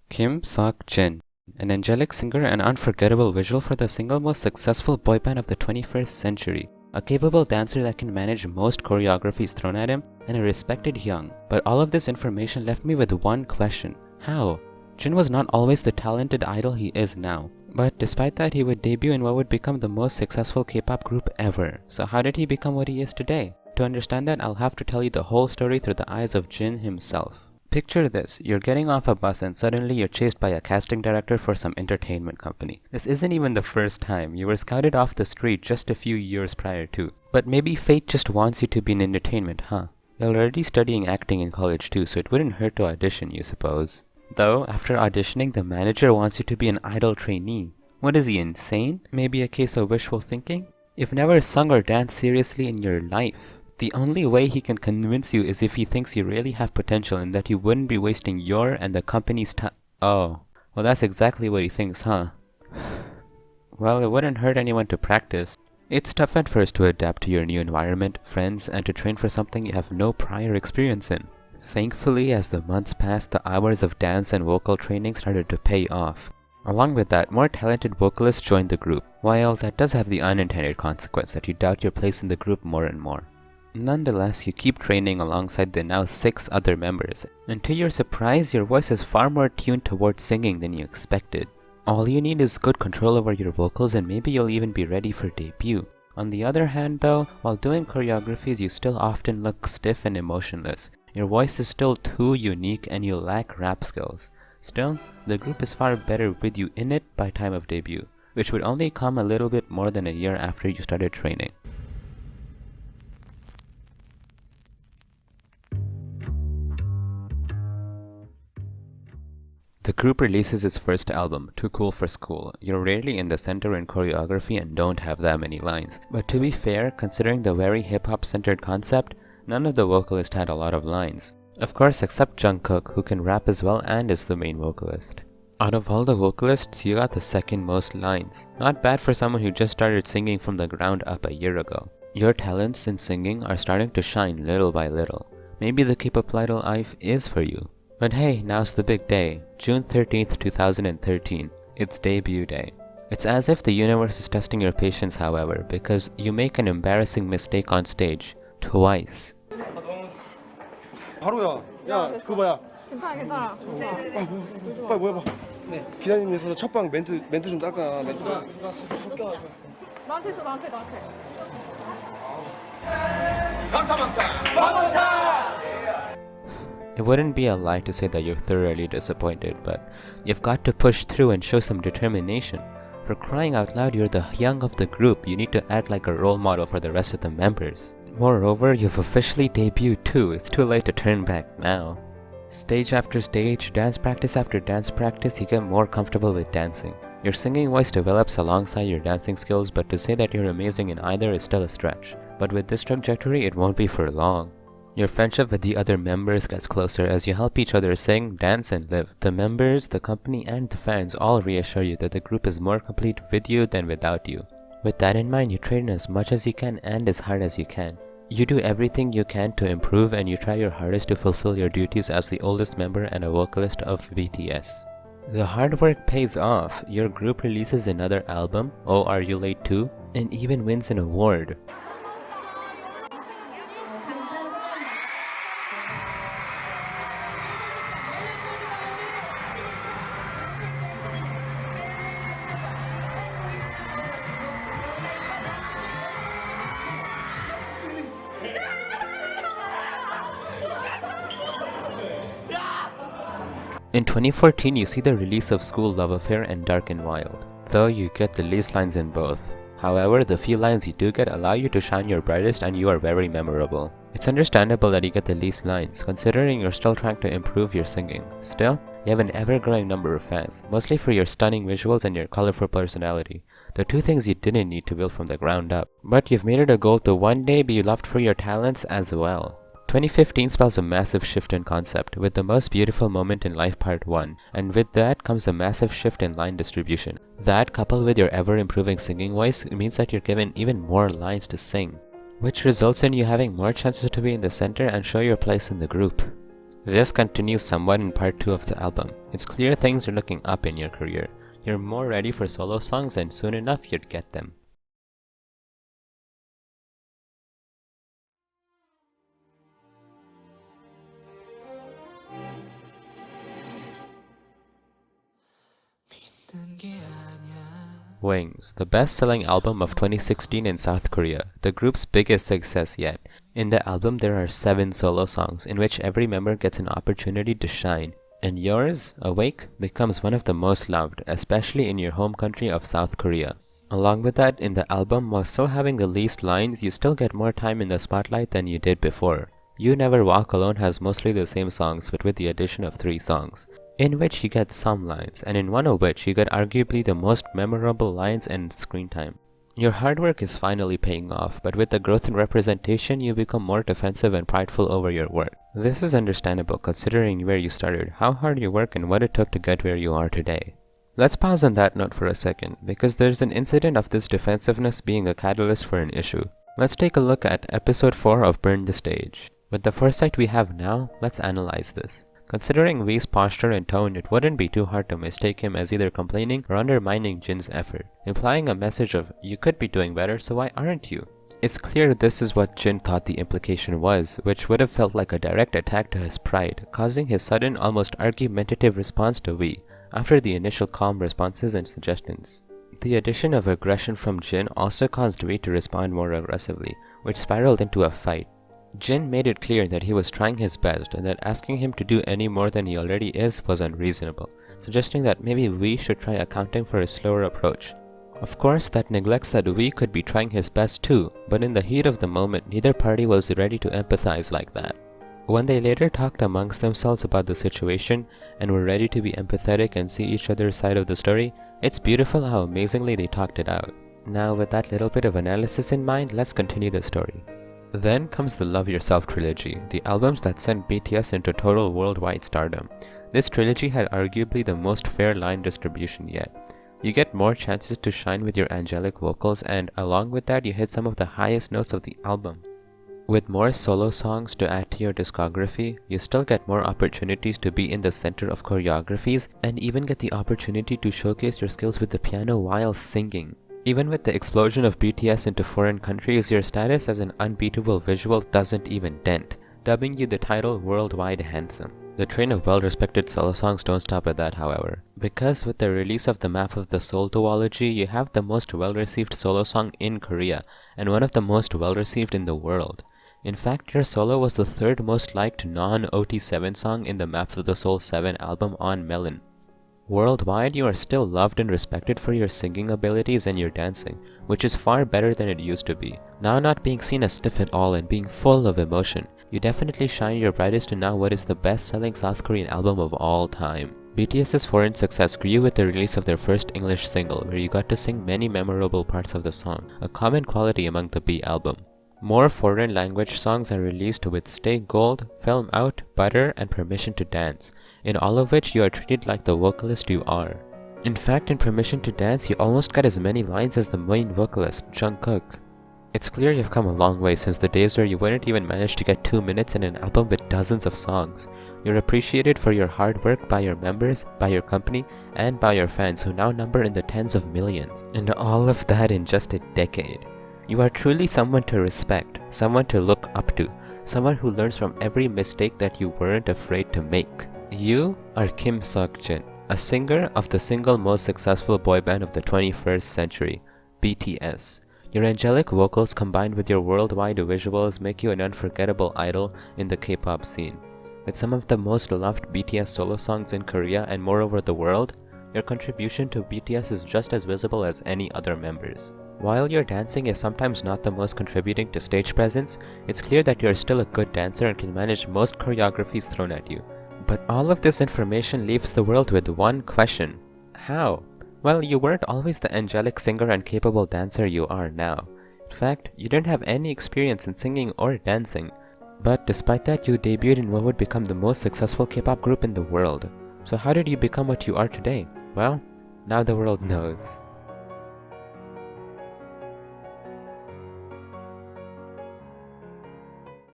Kim Seokjin, an angelic singer and unforgettable visual for the single most successful boy band of the 21st century. A capable dancer that can manage most choreographies thrown at him, and a respected young. But all of this information left me with one question. How? Jin was not always the talented idol he is now. But despite that, he would debut in what would become the most successful K-pop group ever. So how did he become what he is today? To understand that, I'll have to tell you the whole story through the eyes of Jin himself. Picture this, you're getting off a bus and suddenly you're chased by a casting director for some entertainment company. This isn't even the first time, you were scouted off the street just a few years prior to. But maybe fate just wants you to be in entertainment, huh? You're already studying acting in college too, so it wouldn't hurt to audition, you suppose. Though, after auditioning, the manager wants you to be an idol trainee. What is he, insane? Maybe a case of wishful thinking? You've never sung or danced seriously in your life. The only way he can convince you is if he thinks you really have potential and that you wouldn't be wasting your and the company's time. Oh, well that's exactly what he thinks, huh? Well, it wouldn't hurt anyone to practice. It's tough at first to adapt to your new environment, friends, and to train for something you have no prior experience in. Thankfully, as the months passed, the hours of dance and vocal training started to pay off. Along with that, more talented vocalists joined the group, while that does have the unintended consequence that you doubt your place in the group more and more. Nonetheless, you keep training alongside the now 6 other members, and to your surprise, your voice is far more tuned towards singing than you expected. All you need is good control over your vocals and maybe you'll even be ready for debut. On the other hand though, while doing choreographies you still often look stiff and emotionless. Your voice is still too unique and you lack rap skills. Still, the group is far better with you in it by time of debut, which would only come a little bit more than a year after you started training. The group releases its first album, Too Cool for School. You're rarely in the center in choreography and don't have that many lines. But to be fair, considering the very hip-hop centered concept, none of the vocalists had a lot of lines. Of course, except Jungkook, who can rap as well and is the main vocalist. Out of all the vocalists, you got the second most lines. Not bad for someone who just started singing from the ground up a year ago. Your talents in singing are starting to shine little by little. Maybe the K-pop idol life is for you. But hey, now's the big day, June 13th, 2013. It's debut day. It's as if the universe is testing your patience, however, because you make an embarrassing mistake on stage, twice. 바로야. 야, 그거 뭐야? 괜찮아. 빨리 모여봐. 네. 기자님께서 첫방 멘트 좀 딸까? 멘트. 나한테 있어, 나한테. It wouldn't be a lie to say that you're thoroughly disappointed, but you've got to push through and show some determination. For crying out loud, you're the young of the group, you need to act like a role model for the rest of the members. Moreover, you've officially debuted too, it's too late to turn back now. Stage after stage, dance practice after dance practice, you get more comfortable with dancing. Your singing voice develops alongside your dancing skills, but to say that you're amazing in either is still a stretch. But with this trajectory, it won't be for long. Your friendship with the other members gets closer as you help each other sing, dance, and live. The members, the company, and the fans all reassure you that the group is more complete with you than without you. With that in mind, you train as much as you can and as hard as you can. You do everything you can to improve and you try your hardest to fulfill your duties as the oldest member and a vocalist of BTS. The hard work pays off. Your group releases another album, Oh Are You Late Too, and even wins an award. In 2014, you see the release of School Love Affair and Dark and Wild, though you get the least lines in both. However, the few lines you do get allow you to shine your brightest and you are very memorable. It's understandable that you get the least lines, considering you're still trying to improve your singing. Still, you have an ever-growing number of fans, mostly for your stunning visuals and your colorful personality, the two things you didn't need to build from the ground up. But you've made it a goal to one day be loved for your talents as well. 2015 spells a massive shift in concept, with the most beautiful moment in life part 1, and with that comes a massive shift in line distribution. That, coupled with your ever-improving singing voice, means that you're given even more lines to sing, which results in you having more chances to be in the center and show your place in the group. This continues somewhat in part 2 of the album. It's clear things are looking up in your career. You're more ready for solo songs and soon enough you'd get them. Wings, the best-selling album of 2016 in South Korea, the group's biggest success yet. In the album there are 7 solo songs in which every member gets an opportunity to shine, and yours, Awake, becomes one of the most loved, especially in your home country of South Korea. Along with that, in the album, while still having the least lines, you still get more time in the spotlight than you did before. You Never Walk Alone has mostly the same songs but with the addition of 3 songs, in which you get some lines, and in one of which you get arguably the most memorable lines and screen time. Your hard work is finally paying off, but with the growth in representation, you become more defensive and prideful over your work. This is understandable considering where you started, how hard you work, and what it took to get where you are today. Let's pause on that note for a second, because there's an incident of this defensiveness being a catalyst for an issue. Let's take a look at episode 4 of Burn the Stage. With the foresight we have now, let's analyze this. Considering V's posture and tone, it wouldn't be too hard to mistake him as either complaining or undermining Jin's effort, implying a message of, you could be doing better, so why aren't you? It's clear this is what Jin thought the implication was, which would have felt like a direct attack to his pride, causing his sudden, almost argumentative response to V, after the initial calm responses and suggestions. The addition of aggression from Jin also caused V to respond more aggressively, which spiraled into a fight. Jin made it clear that he was trying his best and that asking him to do any more than he already is was unreasonable, suggesting that maybe V should try accounting for his slower approach. Of course, that neglects that V could be trying his best too, but in the heat of the moment, neither party was ready to empathize like that. When they later talked amongst themselves about the situation and were ready to be empathetic and see each other's side of the story, it's beautiful how amazingly they talked it out. Now, with that little bit of analysis in mind, let's continue the story. Then comes the Love Yourself trilogy, the albums that sent BTS into total worldwide stardom. This trilogy had arguably the most fair line distribution yet. You get more chances to shine with your angelic vocals, and along with that you hit some of the highest notes of the album. With more solo songs to add to your discography, you still get more opportunities to be in the center of choreographies and even get the opportunity to showcase your skills with the piano while singing. Even with the explosion of BTS into foreign countries, your status as an unbeatable visual doesn't even dent, dubbing you the title Worldwide Handsome. The train of well-respected solo songs don't stop at that, however, because with the release of the Map of the Soul duology, you have the most well-received solo song in Korea, and one of the most well-received in the world. In fact, your solo was the 3rd most liked non-OT7 song in the Map of the Soul 7 album on Melon. Worldwide, you are still loved and respected for your singing abilities and your dancing, which is far better than it used to be. Now not being seen as stiff at all and being full of emotion, you definitely shine your brightest to now what is the best-selling South Korean album of all time. BTS's foreign success grew with the release of their first English single, where you got to sing many memorable parts of the song, a common quality among the B album. More foreign language songs are released with Stay Gold, Film Out, Butter, and Permission to Dance, in all of which you are treated like the vocalist you are. In fact, in Permission to Dance, you almost got as many lines as the main vocalist, Jungkook. It's clear you've come a long way since the days where you wouldn't even manage to get 2 minutes in an album with dozens of songs. You're appreciated for your hard work by your members, by your company, and by your fans who now number in the tens of millions. And all of that in just a decade. You are truly someone to respect, someone to look up to, someone who learns from every mistake that you weren't afraid to make. You are Kim Seokjin, a singer of the single most successful boy band of the 21st century, BTS. Your angelic vocals combined with your worldwide visuals make you an unforgettable idol in the K-pop scene. With some of the most loved BTS solo songs in Korea and more over the world, your contribution to BTS is just as visible as any other members. While your dancing is sometimes not the most contributing to stage presence, it's clear that you are still a good dancer and can manage most choreographies thrown at you. But all of this information leaves the world with one question. How? Well, you weren't always the angelic singer and capable dancer you are now. In fact, you didn't have any experience in singing or dancing. But despite that, you debuted in what would become the most successful K-pop group in the world. So how did you become what you are today? Well, now the world knows.